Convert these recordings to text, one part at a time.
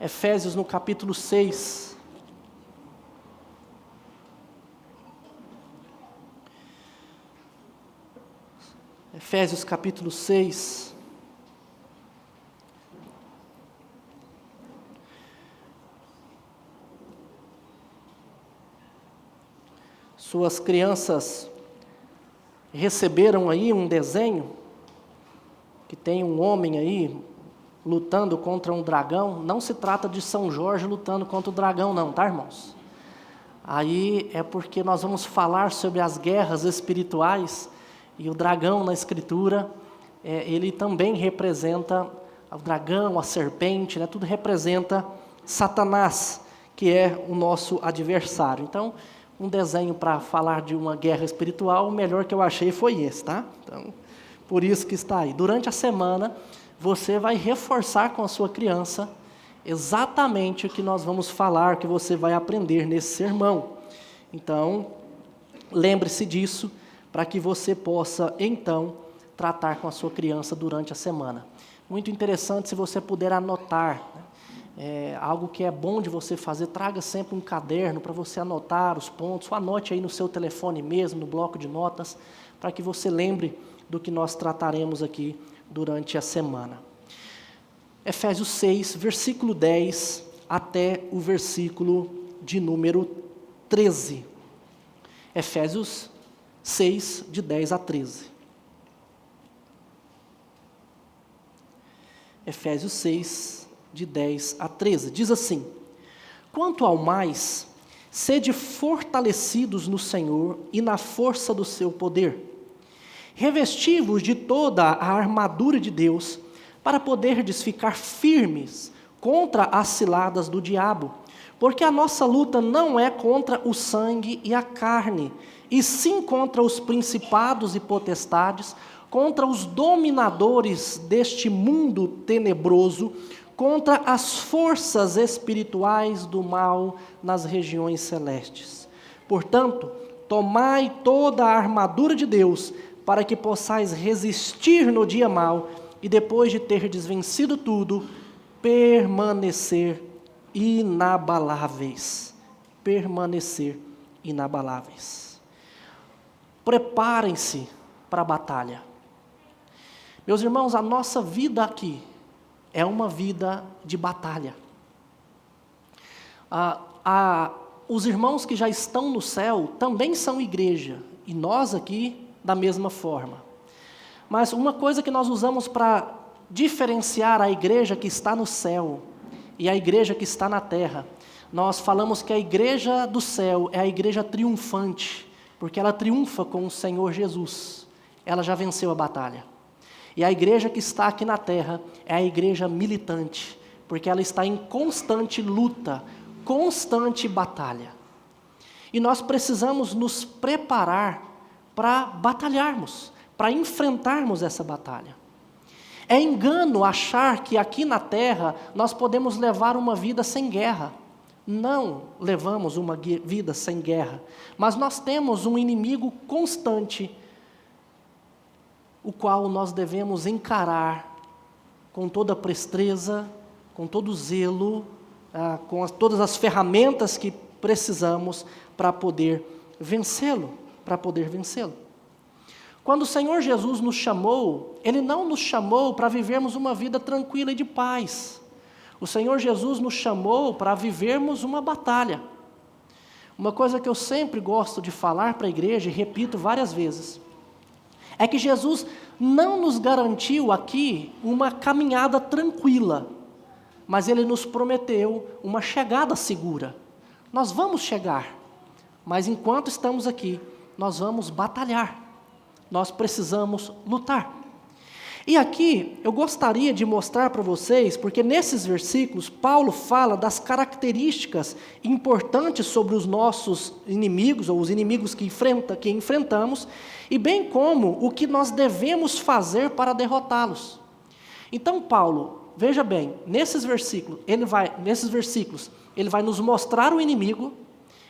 Efésios no capítulo 6. Efésios capítulo 6. Suas crianças receberam aí um desenho que tem um homem aí lutando contra um dragão. Não se trata de São Jorge lutando contra o dragão não, tá, irmãos? Aí é porque nós vamos falar sobre as guerras espirituais, e o dragão na Escritura, ele também representa o dragão, a serpente, né? Tudo representa Satanás, que é o nosso adversário. Então, um desenho para falar de uma guerra espiritual, o melhor que eu achei foi esse, tá? Então, por isso que está aí. Durante a semana, você vai reforçar com a sua criança exatamente o que nós vamos falar, que você vai aprender nesse sermão. Então, lembre-se disso, para que você possa, então, tratar com a sua criança durante a semana. Muito interessante se você puder anotar, né? Algo que é bom de você fazer, traga sempre um caderno para você anotar os pontos, ou anote aí no seu telefone mesmo, no bloco de notas, para que você lembre do que nós trataremos aqui durante a semana. Efésios 6, versículo 10 até o versículo de número 13. Efésios 6, de 10 a 13. Efésios 6, de 10 a 13. Diz assim: quanto ao mais, sede fortalecidos no Senhor e na força do seu poder. Revesti-vos de toda a armadura de Deus, para poderdes ficar firmes contra as ciladas do diabo. Porque a nossa luta não é contra o sangue e a carne, e sim contra os principados e potestades, contra os dominadores deste mundo tenebroso, contra as forças espirituais do mal nas regiões celestes. Portanto, tomai toda a armadura de Deus, para que possais resistir no dia mau, e depois de terdes vencido tudo, permanecer inabaláveis. Permanecer inabaláveis. Preparem-se para a batalha. Meus irmãos, a nossa vida aqui é uma vida de batalha. Os irmãos que já estão no céu também são igreja, e nós aqui da mesma forma. Mas uma coisa que nós usamos para diferenciar a igreja que está no céu e a igreja que está na terra, nós falamos que a igreja do céu é a igreja triunfante, porque ela triunfa com o Senhor Jesus. Ela já venceu a batalha. E a igreja que está aqui na terra é a igreja militante, porque ela está em constante luta, constante batalha. E nós precisamos nos preparar para batalharmos, para enfrentarmos essa batalha. É engano achar que aqui na terra nós podemos levar uma vida sem guerra. Não levamos uma vida sem guerra, mas nós temos um inimigo constante, o qual nós devemos encarar com toda presteza, com todo zelo, com todas as ferramentas que precisamos para poder vencê-lo, Quando o Senhor Jesus nos chamou, Ele não nos chamou para vivermos uma vida tranquila e de paz. O Senhor Jesus nos chamou para vivermos uma batalha. Uma coisa que eu sempre gosto de falar para a igreja, e repito várias vezes, é que Jesus não nos garantiu aqui uma caminhada tranquila, mas Ele nos prometeu uma chegada segura. Nós vamos chegar, mas enquanto estamos aqui, nós vamos batalhar, nós precisamos lutar. E aqui eu gostaria de mostrar para vocês, porque nesses versículos Paulo fala das características importantes sobre os nossos inimigos, ou os inimigos que enfrentamos, e bem como o que nós devemos fazer para derrotá-los. Então Paulo, veja bem, nesses versículos, ele vai nos mostrar o inimigo,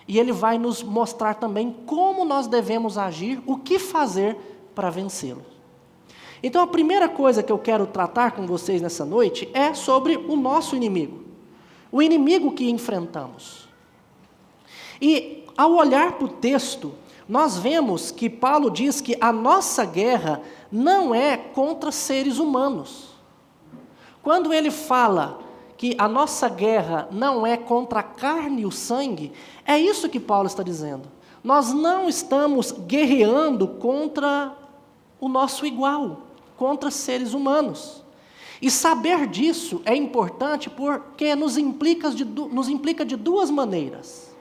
e ele vai nos mostrar também como nós devemos agir, o que fazer para vencê-lo. Então a primeira coisa que eu quero tratar com vocês nessa noite é sobre o nosso inimigo. o inimigo que enfrentamos. E ao olhar para o texto, nós vemos que Paulo diz que a nossa guerra não é contra seres humanos. Quando ele fala que a nossa guerra não é contra a carne e o sangue, é isso que Paulo está dizendo. Nós não estamos guerreando contra o nosso igual, contra seres humanos. E saber disso é importante porque nos implica de duas maneiras.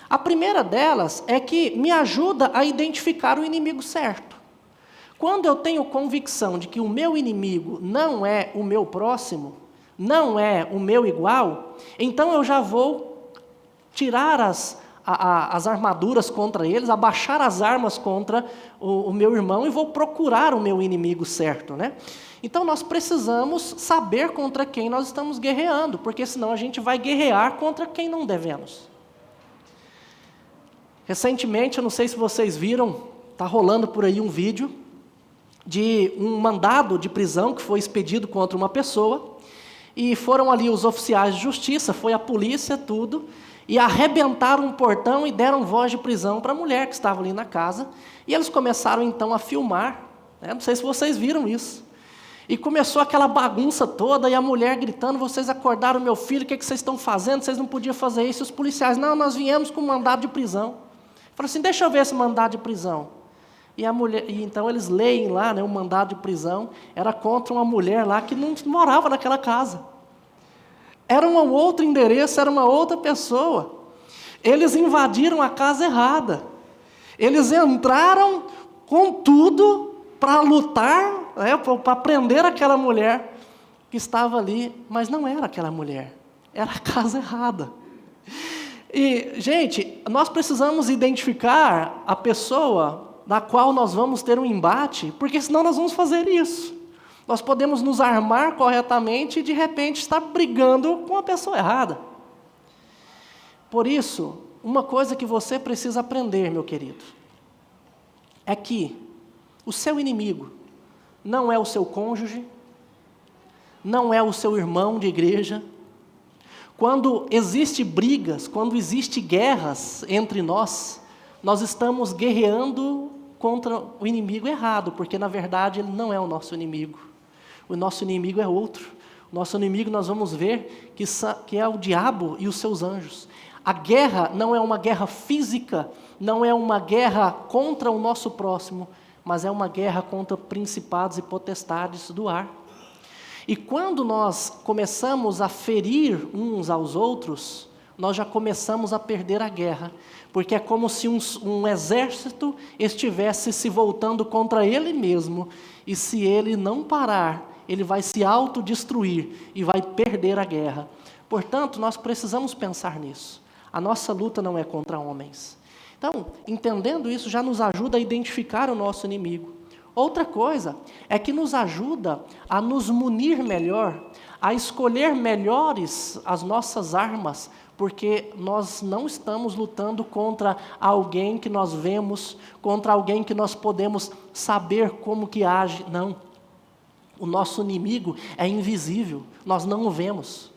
A primeira delas é que me ajuda a identificar o inimigo certo. Quando eu tenho convicção de que o meu inimigo não é o meu próximo, não é o meu igual, então eu já vou tirar as armaduras contra eles, abaixar as armas contra o meu irmão e vou procurar o meu inimigo certo, né? Então nós precisamos saber contra quem nós estamos guerreando, porque senão a gente vai guerrear contra quem não devemos. Recentemente, eu não sei se vocês viram, está rolando por aí um vídeo de um mandado de prisão que foi expedido contra uma pessoa, e foram ali os oficiais de justiça, foi a polícia, tudo, e arrebentaram um portão e deram voz de prisão para a mulher que estava ali na casa, e eles começaram então a filmar, né? Não sei se vocês viram isso, e começou aquela bagunça toda, e a mulher gritando, vocês acordaram meu filho, o que vocês estão fazendo, vocês não podiam fazer isso, e os policiais, não, nós viemos com mandado de prisão. Falaram assim, deixa eu ver esse mandado de prisão. E então eles leem lá, né, o mandado de prisão, era contra uma mulher lá que não morava naquela casa. Era um outro endereço, era uma outra pessoa. Eles invadiram a casa errada. Eles entraram com tudo para lutar, né, para prender aquela mulher que estava ali, mas não era aquela mulher, era a casa errada. E, gente, nós precisamos identificar a pessoa da qual nós vamos ter um embate, porque senão nós vamos fazer isso. Nós podemos nos armar corretamente e, de repente, estar brigando com a pessoa errada. Por isso, uma coisa que você precisa aprender, meu querido, é que o seu inimigo não é o seu cônjuge, não é o seu irmão de igreja. Quando existem brigas, quando existem guerras entre nós estamos guerreando contra o inimigo errado, porque na verdade ele não é o nosso inimigo. O nosso inimigo é outro. O nosso inimigo nós vamos ver que é o diabo e os seus anjos. A guerra não é uma guerra física, não é uma guerra contra o nosso próximo, mas é uma guerra contra principados e potestades do ar. E quando nós começamos a ferir uns aos outros, nós já começamos a perder a guerra, porque é como se um exército estivesse se voltando contra ele mesmo, e se ele não parar, ele vai se autodestruir e vai perder a guerra. Portanto, nós precisamos pensar nisso. A nossa luta não é contra homens. Então, entendendo isso, já nos ajuda a identificar o nosso inimigo. Outra coisa é que nos ajuda a nos munir melhor, a escolher melhores as nossas armas, porque nós não estamos lutando contra alguém que nós vemos, contra alguém que nós podemos saber como que age. Não. O nosso inimigo é invisível, nós não o vemos.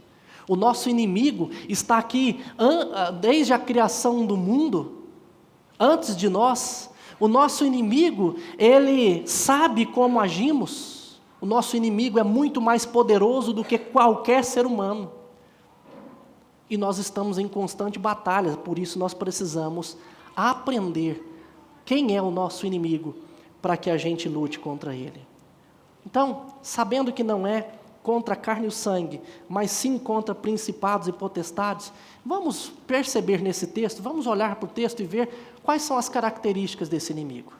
O nosso inimigo está aqui desde a criação do mundo, antes de nós. O nosso inimigo, ele sabe como agimos. O nosso inimigo é muito mais poderoso do que qualquer ser humano. E nós estamos em constante batalha, por isso nós precisamos aprender quem é o nosso inimigo, para que a gente lute contra ele. Então, sabendo que não é contra a carne e o sangue, mas sim contra principados e potestades, vamos perceber nesse texto, vamos olhar para o texto e ver quais são as características desse inimigo.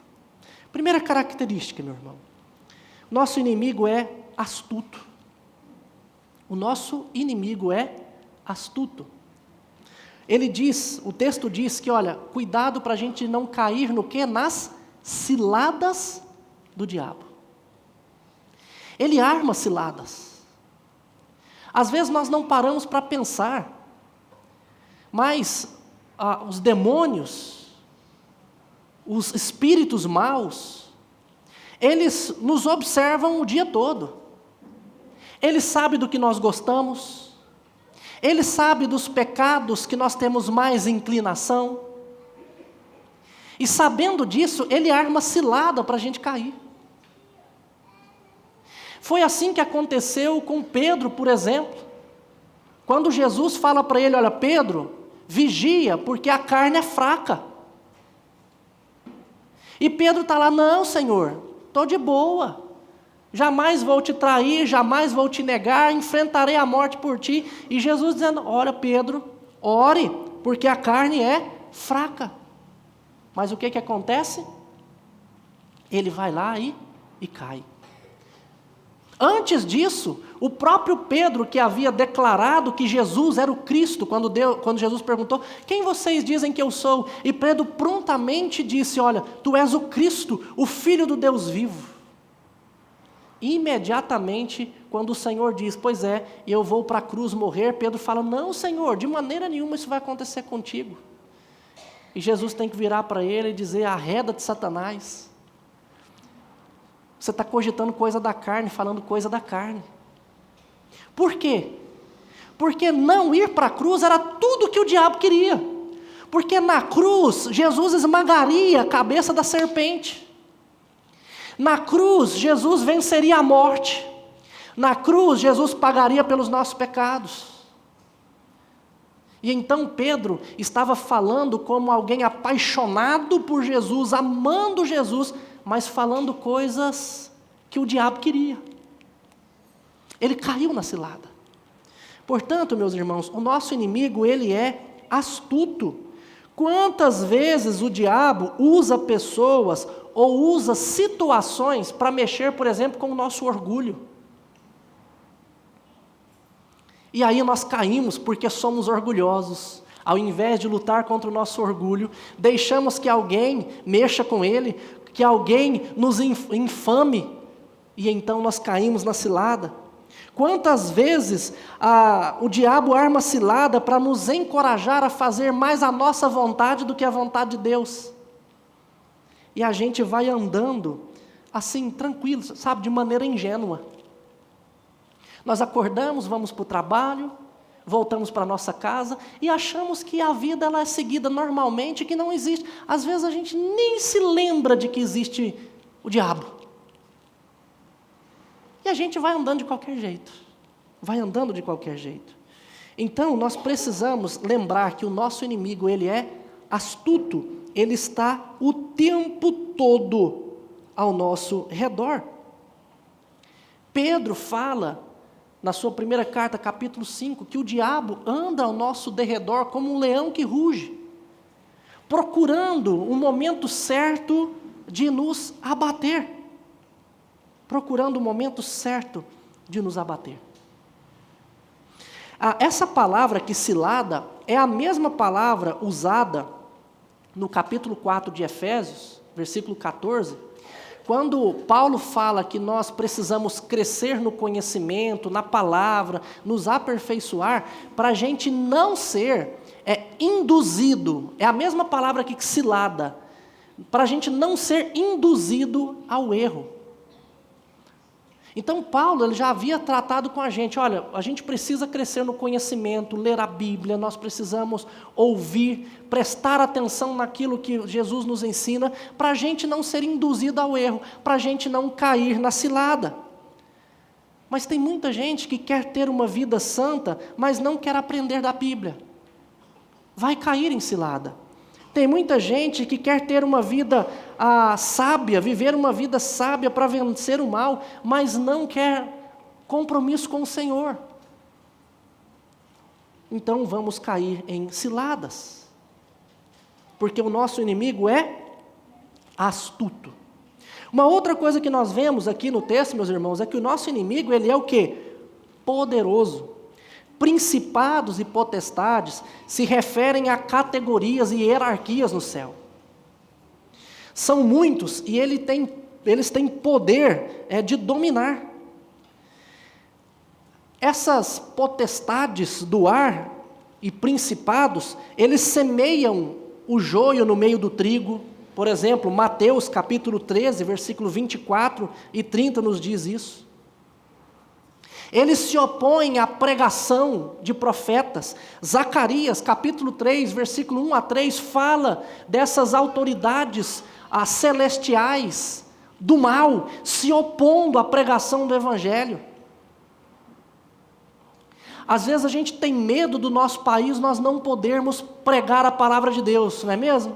Primeira característica, meu irmão, nosso inimigo é astuto. O nosso inimigo é astuto. O texto diz que, olha, cuidado para a gente não cair no quê? Nas ciladas do diabo. Ele arma ciladas. Às vezes nós não paramos para pensar, mas os demônios, os espíritos maus, eles nos observam o dia todo. Eles sabem do que nós gostamos, Ele sabe dos pecados que nós temos mais inclinação. E sabendo disso, Ele arma cilada para a gente cair. Foi assim que aconteceu com Pedro, por exemplo. Quando Jesus fala para ele, olha, Pedro, vigia, porque a carne é fraca. E Pedro está lá, não, Senhor, estou de boa. Jamais vou te trair, jamais vou te negar, enfrentarei a morte por ti. E Jesus dizendo, olha, Pedro, ore, porque a carne é fraca. Mas o que acontece? Ele vai lá e cai. Antes disso, o próprio Pedro, que havia declarado que Jesus era o Cristo, quando Jesus perguntou, quem vocês dizem que eu sou? E Pedro prontamente disse, olha, tu és o Cristo, o Filho do Deus vivo. Imediatamente, quando o Senhor diz, pois é, eu vou para a cruz morrer, Pedro fala, não, Senhor, de maneira nenhuma isso vai acontecer contigo. E Jesus tem que virar para ele e dizer, arreda-te, Satanás. Você está cogitando coisa da carne, falando coisa da carne. Por quê? Porque não ir para a cruz era tudo que o diabo queria. Porque na cruz, Jesus esmagaria a cabeça da serpente. Na cruz, Jesus venceria a morte. Na cruz, Jesus pagaria pelos nossos pecados. E então Pedro estava falando como alguém apaixonado por Jesus, amando Jesus, mas falando coisas que o diabo queria. Ele caiu na cilada. Portanto, meus irmãos, o nosso inimigo, ele é astuto. Quantas vezes o diabo usa pessoas ou usa situações para mexer, por exemplo, com o nosso orgulho. E aí nós caímos porque somos orgulhosos. Ao invés de lutar contra o nosso orgulho, deixamos que alguém mexa com ele, que alguém nos infame, e então nós caímos na cilada. Quantas vezes o diabo arma cilada para nos encorajar a fazer mais a nossa vontade do que a vontade de Deus. E a gente vai andando assim, tranquilo, sabe, de maneira ingênua. Nós acordamos, vamos para o trabalho, voltamos para a nossa casa e achamos que a vida ela é seguida normalmente, que não existe. Às vezes a gente nem se lembra de que existe o diabo. E a gente vai andando de qualquer jeito. Vai andando de qualquer jeito. Então, nós precisamos lembrar que o nosso inimigo, ele é astuto. Ele está o tempo todo ao nosso redor. Pedro fala, na sua primeira carta, capítulo 5, que o diabo anda ao nosso derredor como um leão que ruge, procurando um momento certo de nos abater. Procurando o momento certo de nos abater. Essa palavra que cilada é a mesma palavra usada no capítulo 4 de Efésios, versículo 14, quando Paulo fala que nós precisamos crescer no conhecimento, na palavra, nos aperfeiçoar, para a gente não ser induzido, é a mesma palavra que cilada, para a gente não ser induzido ao erro. Então Paulo ele já havia tratado com a gente, olha, a gente precisa crescer no conhecimento, ler a Bíblia, nós precisamos ouvir, prestar atenção naquilo que Jesus nos ensina, para a gente não ser induzido ao erro, para a gente não cair na cilada. Mas tem muita gente que quer ter uma vida santa, mas não quer aprender da Bíblia. Vai cair em cilada. Tem muita gente que quer ter uma vida sábia, viver uma vida sábia para vencer o mal, mas não quer compromisso com o Senhor. Então vamos cair em ciladas, porque o nosso inimigo é astuto. Uma outra coisa que nós vemos aqui no texto, meus irmãos, é que o nosso inimigo, ele é o quê? Poderoso. Principados e potestades se referem a categorias e hierarquias no céu. São muitos e eles têm poder de dominar. Essas potestades do ar e principados, eles semeiam o joio no meio do trigo. Por exemplo, Mateus capítulo 13, versículo 24 e 30 nos diz isso. Eles se opõem à pregação de profetas. Zacarias, capítulo 3, versículo 1 a 3, fala dessas autoridades celestiais do mal se opondo à pregação do Evangelho. Às vezes a gente tem medo do nosso país, nós não podermos pregar a palavra de Deus, não é mesmo?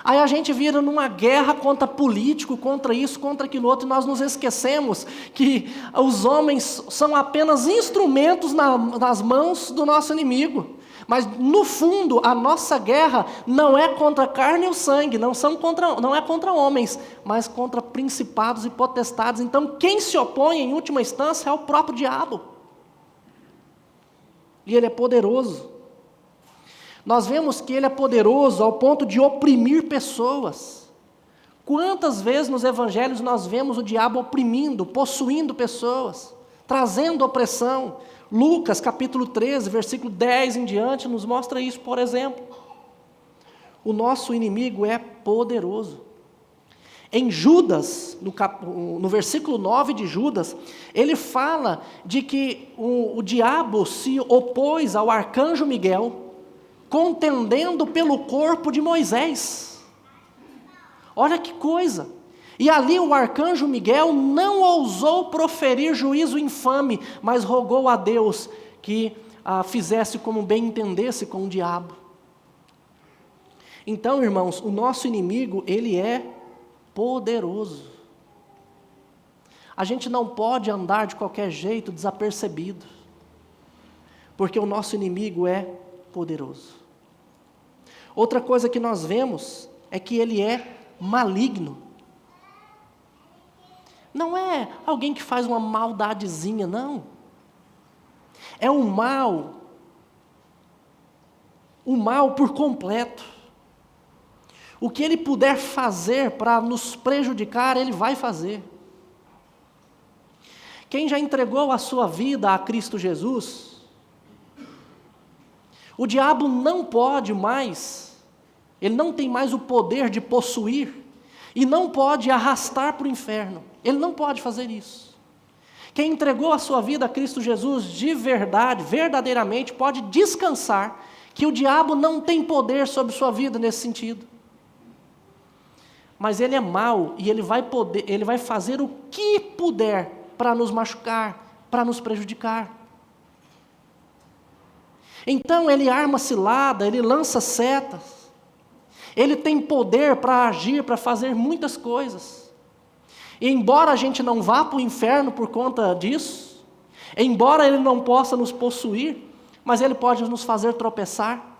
Aí a gente vira numa guerra contra político, contra isso, contra aquilo outro, e nós nos esquecemos que os homens são apenas instrumentos nas mãos do nosso inimigo. Mas no fundo, a nossa guerra não é contra a carne e o sangue, não é contra homens, mas contra principados e potestades. Então quem se opõe em última instância é o próprio diabo. E ele é poderoso. Nós vemos que ele é poderoso ao ponto de oprimir pessoas. Quantas vezes nos evangelhos nós vemos o diabo oprimindo, possuindo pessoas, trazendo opressão? Lucas capítulo 13, versículo 10 em diante, nos mostra isso, por exemplo. O nosso inimigo é poderoso. Em Judas, no versículo 9 de Judas, ele fala de que o diabo se opôs ao arcanjo Miguel, contendendo pelo corpo de Moisés. Olha que coisa! E ali o arcanjo Miguel não ousou proferir juízo infame, mas rogou a Deus que fizesse como bem entendesse com o diabo. Então, irmãos, o nosso inimigo, ele é poderoso. A gente não pode andar de qualquer jeito desapercebido, porque o nosso inimigo é poderoso. Outra coisa que nós vemos é que ele é maligno. Não é alguém que faz uma maldadezinha, não. É o mal por completo. O que ele puder fazer para nos prejudicar, ele vai fazer. Quem já entregou a sua vida a Cristo Jesus, o diabo não pode mais, ele não tem mais o poder de possuir, e não pode arrastar para o inferno. Ele não pode fazer isso. Quem entregou a sua vida a Cristo Jesus de verdade, verdadeiramente, pode descansar que o diabo não tem poder sobre sua vida nesse sentido. Mas ele é mau e ele vai fazer o que puder para nos machucar, para nos prejudicar. Então ele arma cilada, ele lança setas, ele tem poder para agir, para fazer muitas coisas. E embora a gente não vá para o inferno por conta disso, embora ele não possa nos possuir, mas ele pode nos fazer tropeçar,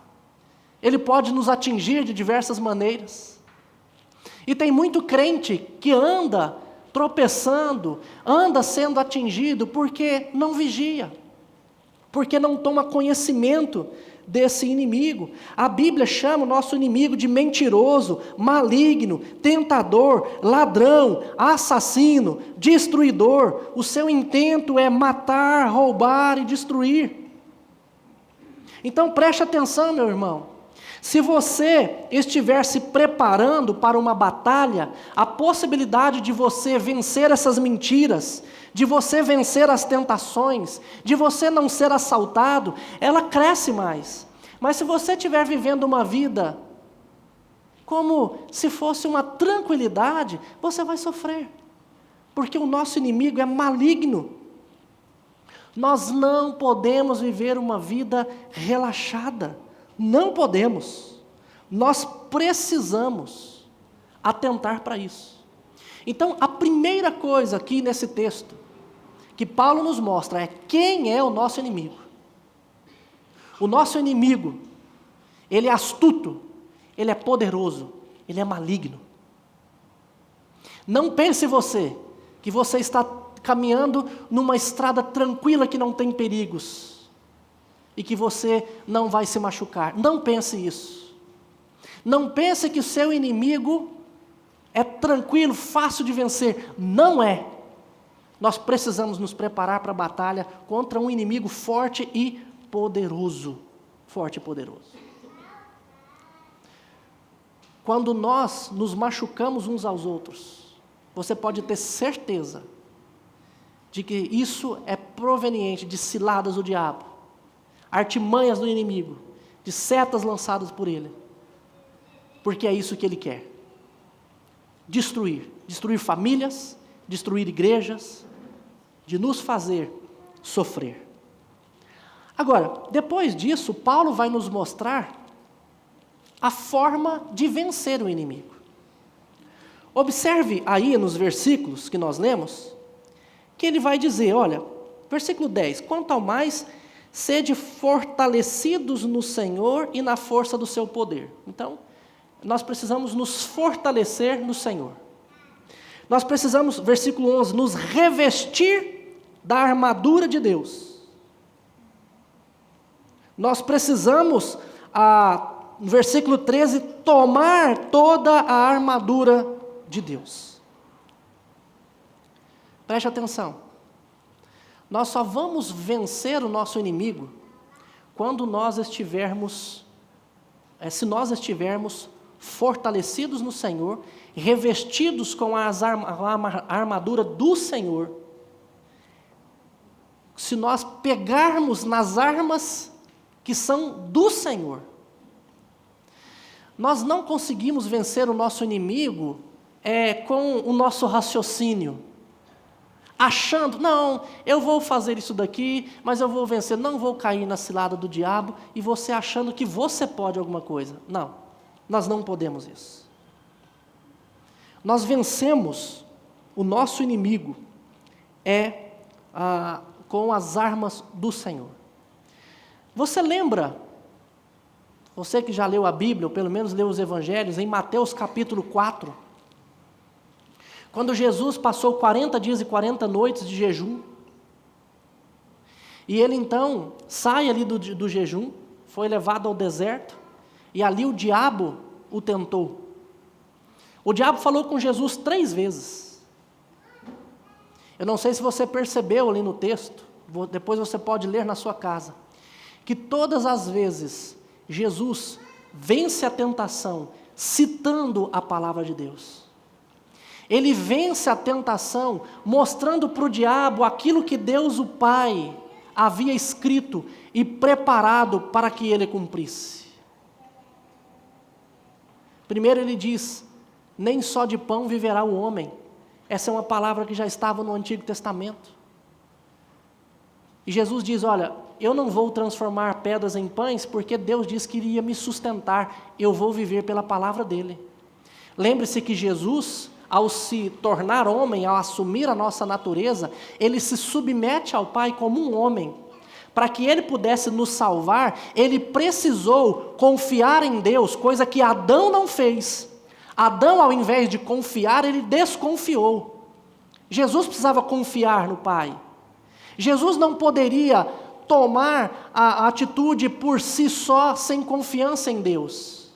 ele pode nos atingir de diversas maneiras. E tem muito crente que anda tropeçando, anda sendo atingido porque não vigia, porque não toma conhecimento desse inimigo. A Bíblia chama o nosso inimigo de mentiroso, maligno, tentador, ladrão, assassino, destruidor. O seu intento é matar, roubar e destruir. Então preste atenção, meu irmão. Se você estiver se preparando para uma batalha, a possibilidade de você vencer essas mentiras, de você vencer as tentações, de você não ser assaltado, ela cresce mais. Mas se você estiver vivendo uma vida como se fosse uma tranquilidade, você vai sofrer, porque o nosso inimigo é maligno. Nós não podemos viver uma vida relaxada, não podemos. Nós precisamos atentar para isso. Então, a primeira coisa aqui nesse texto, que Paulo nos mostra, é quem é o nosso inimigo. O nosso inimigo, ele é astuto, ele é poderoso, ele é maligno. Não pense você, que você está caminhando numa estrada tranquila que não tem perigos, e que você não vai se machucar. Não pense isso. Não pense que o seu inimigo é tranquilo, fácil de vencer. Não é. Nós precisamos nos preparar para a batalha contra um inimigo forte e poderoso. Forte e poderoso. Quando nós nos machucamos uns aos outros, você pode ter certeza de que isso é proveniente de ciladas do diabo, artimanhas do inimigo, de setas lançadas por ele. Porque é isso que ele quer. Destruir famílias, destruir igrejas, de nos fazer sofrer. Agora, depois disso, Paulo vai nos mostrar a forma de vencer o inimigo. Observe aí nos versículos que nós lemos, que ele vai dizer, olha, versículo 10, quanto ao mais, sede fortalecidos no Senhor e na força do seu poder. Então, nós precisamos nos fortalecer no Senhor. Nós precisamos, versículo 11, nos revestir da armadura de Deus. Nós precisamos, no versículo 13, tomar toda a armadura de Deus. Preste atenção. Nós só vamos vencer o nosso inimigo quando nós estivermos, se nós estivermos fortalecidos no Senhor, revestidos com a armadura do Senhor. Se nós pegarmos nas armas que são do Senhor. Nós não conseguimos vencer o nosso inimigo com o nosso raciocínio, achando, não, eu vou fazer isso daqui, mas eu vou vencer, não vou cair na cilada do diabo, e você achando que você pode alguma coisa. Não, nós não podemos isso. Nós vencemos o nosso inimigo com as armas do Senhor. Você lembra, você que já leu a Bíblia, ou pelo menos leu os Evangelhos, em Mateus capítulo 4, quando Jesus passou 40 dias e 40 noites de jejum, e ele então sai ali do jejum, foi levado ao deserto, e ali o diabo o tentou. O diabo falou com Jesus 3 vezes. Eu não sei se você percebeu ali no texto, depois você pode ler na sua casa, que todas as vezes Jesus vence a tentação citando a palavra de Deus. Ele vence a tentação mostrando para o diabo aquilo que Deus o Pai havia escrito e preparado para que ele cumprisse. Primeiro ele diz, nem só de pão viverá o homem. Essa é uma palavra que já estava no Antigo Testamento. E Jesus diz, olha, eu não vou transformar pedras em pães, porque Deus disse que iria me sustentar, eu vou viver pela palavra dele. Lembre-se que Jesus, ao se tornar homem, ao assumir a nossa natureza, ele se submete ao Pai como um homem. Para que ele pudesse nos salvar, ele precisou confiar em Deus, coisa que Adão não fez. Adão, ao invés de confiar, ele desconfiou. Jesus precisava confiar no Pai. Jesus não poderia tomar a atitude por si só, sem confiança em Deus.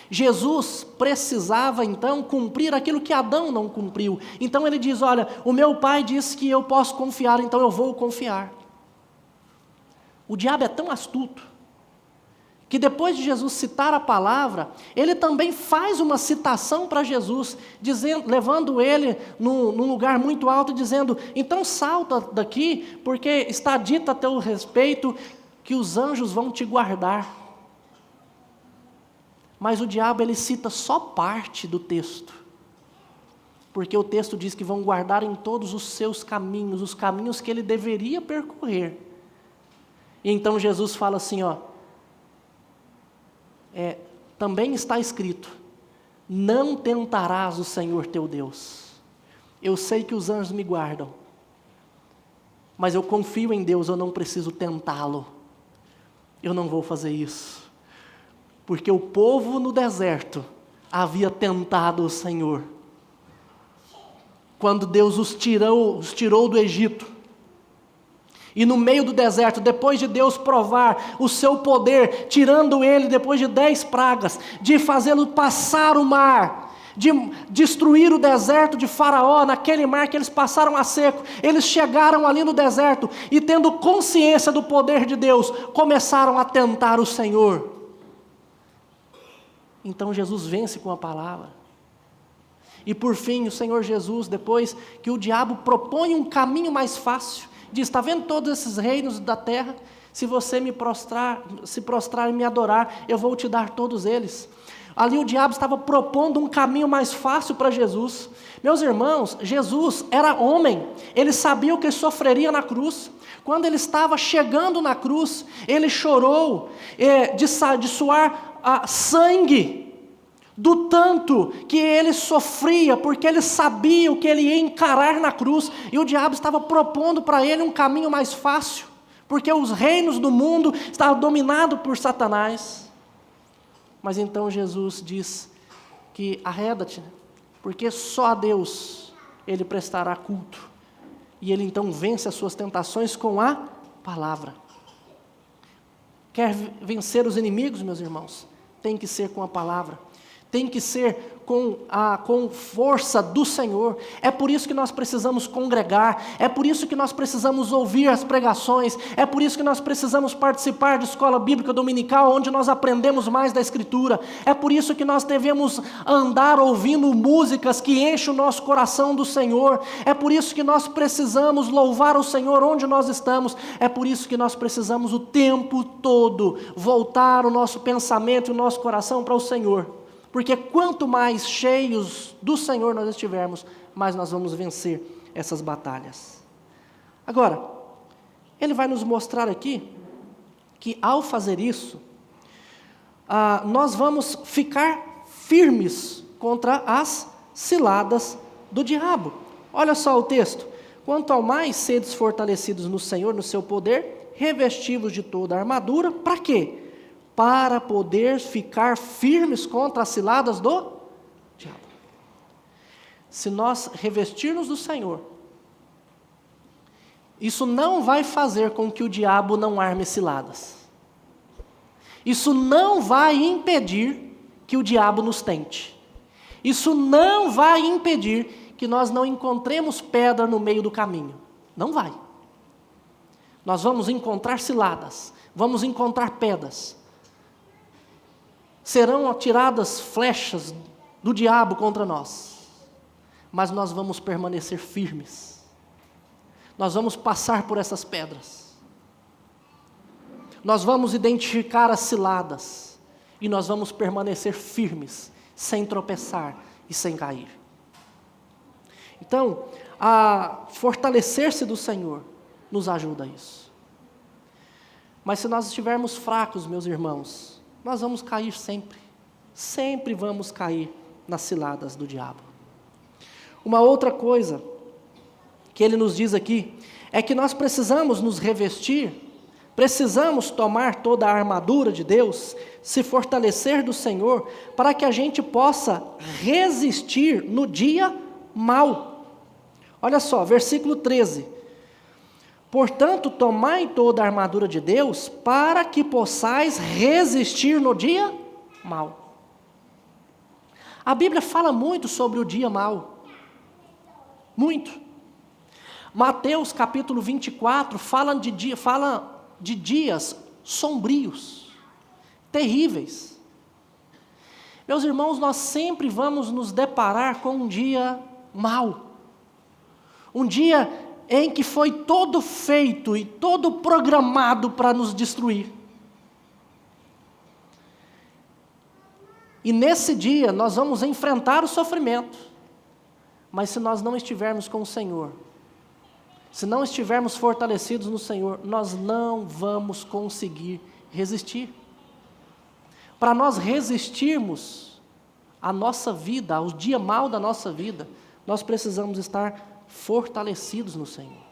Jesus precisava então cumprir aquilo que Adão não cumpriu. Então ele diz, olha, o meu Pai disse que eu posso confiar, então eu vou confiar. O diabo é tão astuto, que depois de Jesus citar a palavra, ele também faz uma citação para Jesus, levando ele num lugar muito alto, dizendo, então salta daqui, porque está dito a teu respeito que os anjos vão te guardar. Mas o diabo, ele cita só parte do texto, porque o texto diz que vão guardar em todos os seus caminhos, os caminhos que ele deveria percorrer. E então Jesus fala assim, também está escrito, não tentarás o Senhor teu Deus. Eu sei que os anjos me guardam, mas eu confio em Deus, eu não preciso tentá-lo. Eu não vou fazer isso, porque o povo no deserto havia tentado o Senhor. Quando Deus os tirou do Egito, e no meio do deserto, depois de Deus provar o seu poder, tirando ele depois de 10 pragas, de fazê-lo passar o mar, de destruir o deserto de Faraó, naquele mar que eles passaram a seco, eles chegaram ali no deserto, e tendo consciência do poder de Deus, começaram a tentar o Senhor. Então Jesus vence com a palavra. E por fim, o Senhor Jesus, depois que o diabo propõe um caminho mais fácil, diz: está vendo todos esses reinos da terra? Se você se prostrar e me adorar, eu vou te dar todos eles. Ali o diabo estava propondo um caminho mais fácil para Jesus. Meus irmãos, Jesus era homem, ele sabia o que sofreria na cruz. Quando ele estava chegando na cruz, ele chorou de suar sangue, do tanto que ele sofria, porque ele sabia o que ele ia encarar na cruz, e o diabo estava propondo para ele um caminho mais fácil, porque os reinos do mundo estavam dominados por Satanás. Mas então Jesus diz que arreda-te, porque só a Deus ele prestará culto. E ele então vence as suas tentações com a palavra. Quer vencer os inimigos, meus irmãos? Tem que ser com a palavra. Tem que ser com força do Senhor. É por isso que nós precisamos congregar, é por isso que nós precisamos ouvir as pregações, é por isso que nós precisamos participar de escola bíblica dominical, onde nós aprendemos mais da Escritura, é por isso que nós devemos andar ouvindo músicas que enchem o nosso coração do Senhor, é por isso que nós precisamos louvar o Senhor onde nós estamos, é por isso que nós precisamos o tempo todo voltar o nosso pensamento e o nosso coração para o Senhor. Porque quanto mais cheios do Senhor nós estivermos, mais nós vamos vencer essas batalhas. Agora, ele vai nos mostrar aqui que ao fazer isso, nós vamos ficar firmes contra as ciladas do diabo. Olha só o texto: quanto ao mais sedes fortalecidos no Senhor, no seu poder, revestivos de toda a armadura, para quê? Para poder ficar firmes contra as ciladas do diabo. Se nós revestirmos do Senhor, isso não vai fazer com que o diabo não arme ciladas. Isso não vai impedir que o diabo nos tente. Isso não vai impedir que nós não encontremos pedra no meio do caminho. Não vai. Nós vamos encontrar ciladas, vamos encontrar pedras. Serão atiradas flechas do diabo contra nós, mas nós vamos permanecer firmes. Nós vamos passar por essas pedras. Nós vamos identificar as ciladas e nós vamos permanecer firmes, sem tropeçar e sem cair. Então, a fortalecer-se do Senhor nos ajuda a isso. Mas se nós estivermos fracos, meus irmãos, nós vamos cair sempre. Sempre vamos cair nas ciladas do diabo. Uma outra coisa que ele nos diz aqui é que nós precisamos nos revestir, precisamos tomar toda a armadura de Deus, se fortalecer do Senhor, para que a gente possa resistir no dia mau. Olha só, versículo 13. Portanto, tomai toda a armadura de Deus, para que possais resistir no dia mau. A Bíblia fala muito sobre o dia mau. Muito. Mateus capítulo 24 fala de dias sombrios, terríveis. Meus irmãos, nós sempre vamos nos deparar com um dia mau. Um dia em que foi todo feito e todo programado para nos destruir. E nesse dia nós vamos enfrentar o sofrimento, mas se nós não estivermos com o Senhor, se não estivermos fortalecidos no Senhor, nós não vamos conseguir resistir. Para nós resistirmos à nossa vida, ao dia mau da nossa vida, nós precisamos estar fortalecidos no Senhor.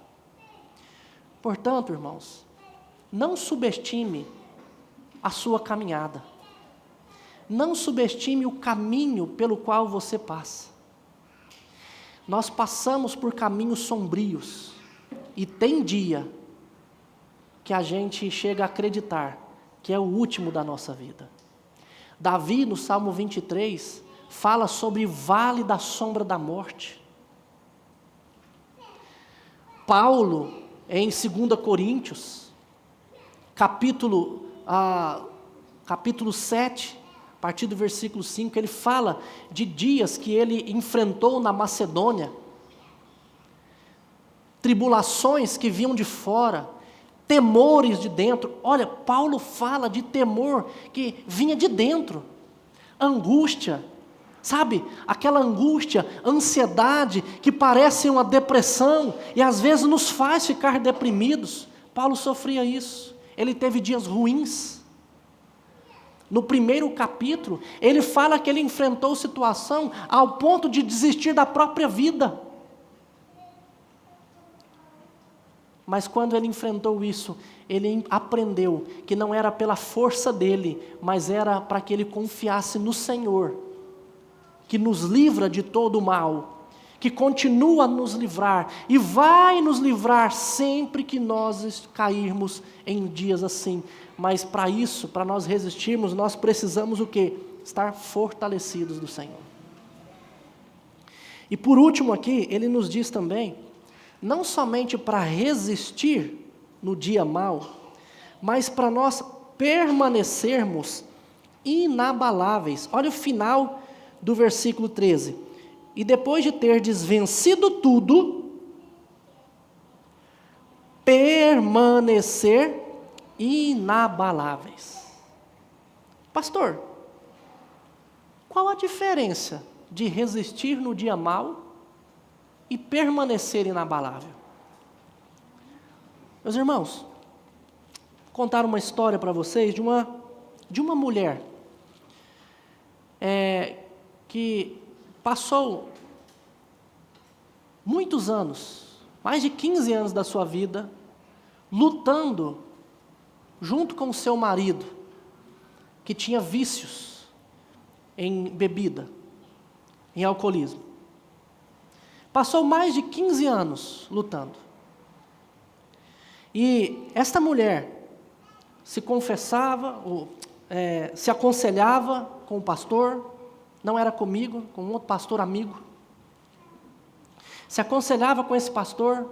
Portanto, irmãos, não subestime a sua caminhada. Não subestime o caminho pelo qual você passa. Nós passamos por caminhos sombrios e tem dia que a gente chega a acreditar que é o último da nossa vida. Davi, no Salmo 23, fala sobre o vale da sombra da morte. Paulo, em 2 Coríntios, capítulo 7, A partir do versículo 5, ele fala de dias que ele enfrentou na Macedônia, tribulações que vinham de fora, temores de dentro. Olha, Paulo fala de temor que vinha de dentro, angústia, sabe? Aquela angústia, ansiedade que parece uma depressão e às vezes nos faz ficar deprimidos. Paulo sofria isso, ele teve dias ruins. No primeiro capítulo, ele fala que ele enfrentou situação ao ponto de desistir da própria vida. Mas quando ele enfrentou isso, ele aprendeu que não era pela força dele, mas era para que ele confiasse no Senhor, que nos livra de todo o mal, que continua a nos livrar e vai nos livrar sempre que nós cairmos em dias assim. Mas para isso, para nós resistirmos, nós precisamos o quê? Estar fortalecidos do Senhor. E por último aqui, ele nos diz também, não somente para resistir no dia mau, mas para nós permanecermos inabaláveis. Olha o final do versículo 13. E depois de terdes vencido tudo, permanecer inabaláveis. Pastor, qual a diferença de resistir no dia mau e permanecer inabalável? Meus irmãos, vou contar uma história para vocês de uma mulher que passou muitos anos, mais de 15 anos da sua vida, lutando junto com o seu marido, que tinha vícios em bebida, em alcoolismo. Passou mais de 15 anos lutando. E esta mulher se confessava, se aconselhava com o pastor, não era comigo, com um outro pastor amigo. Se aconselhava com esse pastor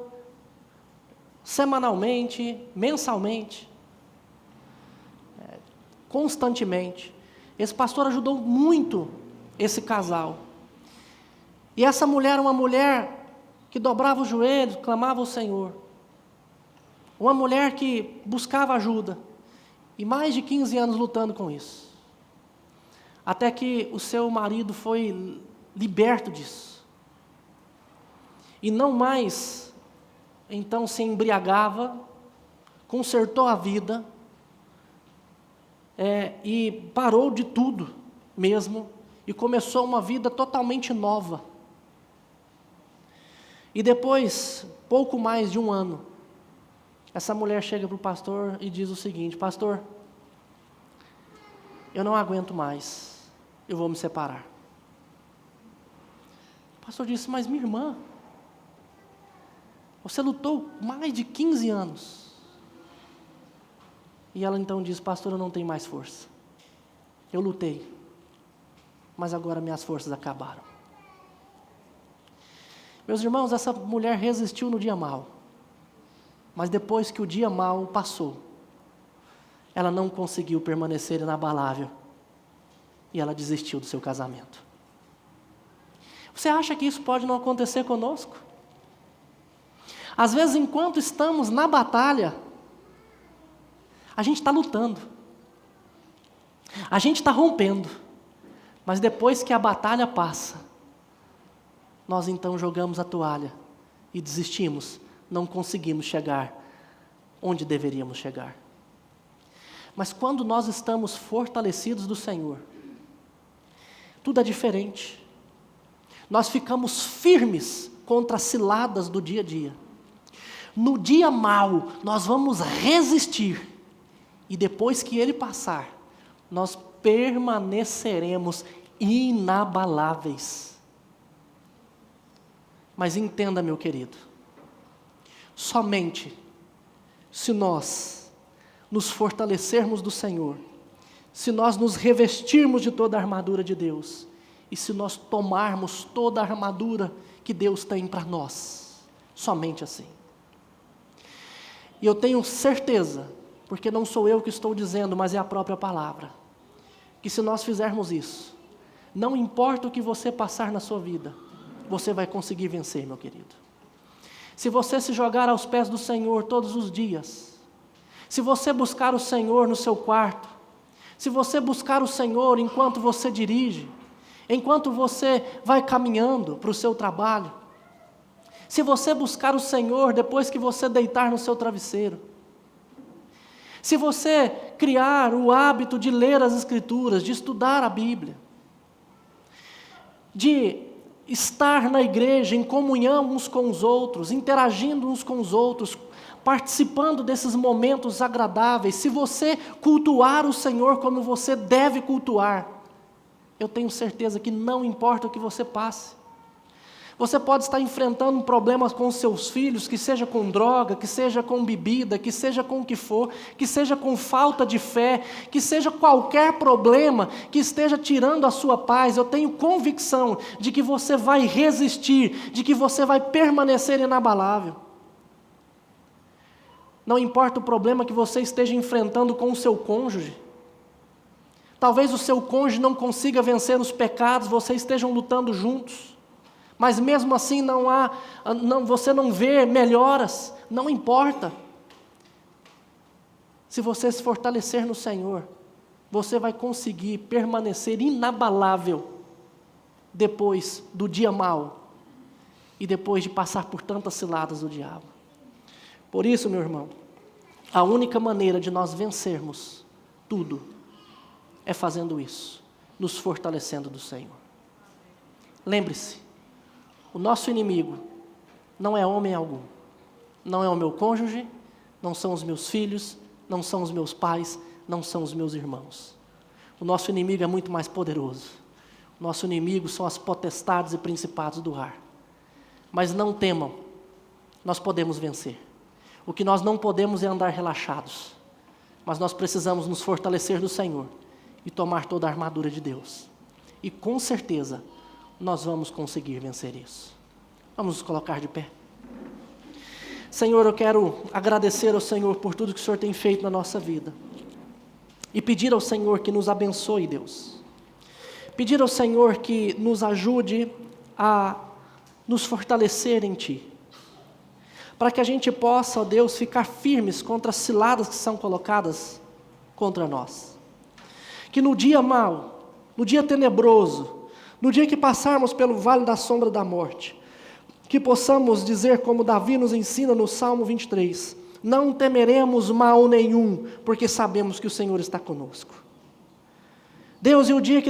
semanalmente, mensalmente, constantemente. Esse pastor ajudou muito esse casal. E essa mulher era uma mulher que dobrava os joelhos, clamava ao Senhor. Uma mulher que buscava ajuda. E mais de 15 anos lutando com isso. Até que o seu marido foi liberto disso. E não mais, então, se embriagava, consertou a vida, e parou de tudo mesmo, e começou uma vida totalmente nova. E depois, pouco mais de um ano, essa mulher chega para o pastor e diz o seguinte: pastor, eu não aguento mais, eu vou me separar. O pastor disse: mas minha irmã, você lutou mais de 15 anos. E ela então diz: pastor, eu não tenho mais força. Eu lutei, mas agora minhas forças acabaram. Meus irmãos, essa mulher resistiu no dia mau. Mas depois que o dia mau passou, ela não conseguiu permanecer inabalável. E ela desistiu do seu casamento. Você acha que isso pode não acontecer conosco? Às vezes, enquanto estamos na batalha, a gente está lutando. A gente está rompendo. Mas depois que a batalha passa, nós então jogamos a toalha e desistimos. Não conseguimos chegar onde deveríamos chegar. Mas quando nós estamos fortalecidos do Senhor, tudo é diferente. Nós ficamos firmes contra as ciladas do dia a dia. No dia mau, nós vamos resistir. E depois que ele passar, nós permaneceremos inabaláveis. Mas entenda, meu querido, somente se nós nos fortalecermos do Senhor, se nós nos revestirmos de toda a armadura de Deus, e se nós tomarmos toda a armadura que Deus tem para nós, somente assim. E eu tenho certeza, porque não sou eu que estou dizendo, mas é a própria palavra, que se nós fizermos isso, não importa o que você passar na sua vida, você vai conseguir vencer, meu querido. Se você se jogar aos pés do Senhor todos os dias, se você buscar o Senhor no seu quarto, se você buscar o Senhor enquanto você dirige, enquanto você vai caminhando para o seu trabalho, se você buscar o Senhor depois que você deitar no seu travesseiro, se você criar o hábito de ler as Escrituras, de estudar a Bíblia, de estar na igreja em comunhão uns com os outros, interagindo uns com os outros, participando desses momentos agradáveis, se você cultuar o Senhor como você deve cultuar, eu tenho certeza que não importa o que você passe. Você pode estar enfrentando problemas com os seus filhos, que seja com droga, que seja com bebida, que seja com o que for, que seja com falta de fé, que seja qualquer problema que esteja tirando a sua paz. Eu tenho convicção de que você vai resistir, de que você vai permanecer inabalável. Não importa o problema que você esteja enfrentando com o seu cônjuge. Talvez o seu cônjuge não consiga vencer os pecados, vocês estejam lutando juntos. Mas mesmo assim você não vê melhoras, não importa. Se você se fortalecer no Senhor, você vai conseguir permanecer inabalável depois do dia mau e depois de passar por tantas ciladas do diabo. Por isso, meu irmão, a única maneira de nós vencermos tudo é fazendo isso, nos fortalecendo do Senhor. Lembre-se, o nosso inimigo não é homem algum, não é o meu cônjuge, não são os meus filhos, não são os meus pais, não são os meus irmãos. O nosso inimigo é muito mais poderoso. O nosso inimigo são as potestades e principados do ar. Mas não temam, nós podemos vencer. O que nós não podemos é andar relaxados, mas nós precisamos nos fortalecer no Senhor e tomar toda a armadura de Deus. E com certeza, nós vamos conseguir vencer isso. Vamos nos colocar de pé. Senhor, eu quero agradecer ao Senhor por tudo que o Senhor tem feito na nossa vida. E pedir ao Senhor que nos abençoe, Deus. Pedir ao Senhor que nos ajude a nos fortalecer em Ti. Para que a gente possa, ó Deus, ficar firmes contra as ciladas que são colocadas contra nós. Que no dia mau, no dia tenebroso, no dia que passarmos pelo vale da sombra da morte, que possamos dizer como Davi nos ensina no Salmo 23, não temeremos mal nenhum, porque sabemos que o Senhor está conosco. Deus, e o dia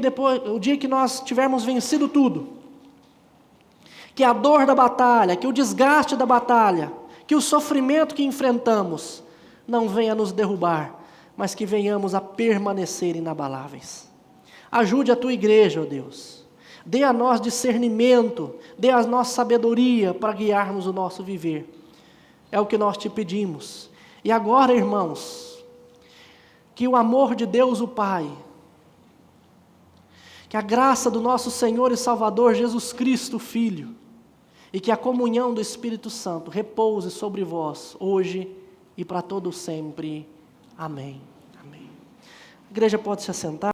que nós tivermos vencido tudo, que a dor da batalha, que o desgaste da batalha, que o sofrimento que enfrentamos, não venha nos derrubar, mas que venhamos a permanecer inabaláveis. Ajude a Tua igreja, ó Deus. Dê a nós discernimento, dê a nós sabedoria para guiarmos o nosso viver. É o que nós te pedimos. E agora, irmãos, que o amor de Deus o Pai, que a graça do nosso Senhor e Salvador Jesus Cristo, Filho, e que a comunhão do Espírito Santo repouse sobre vós, hoje e para todo sempre. Amém. Amém. A igreja pode se assentar.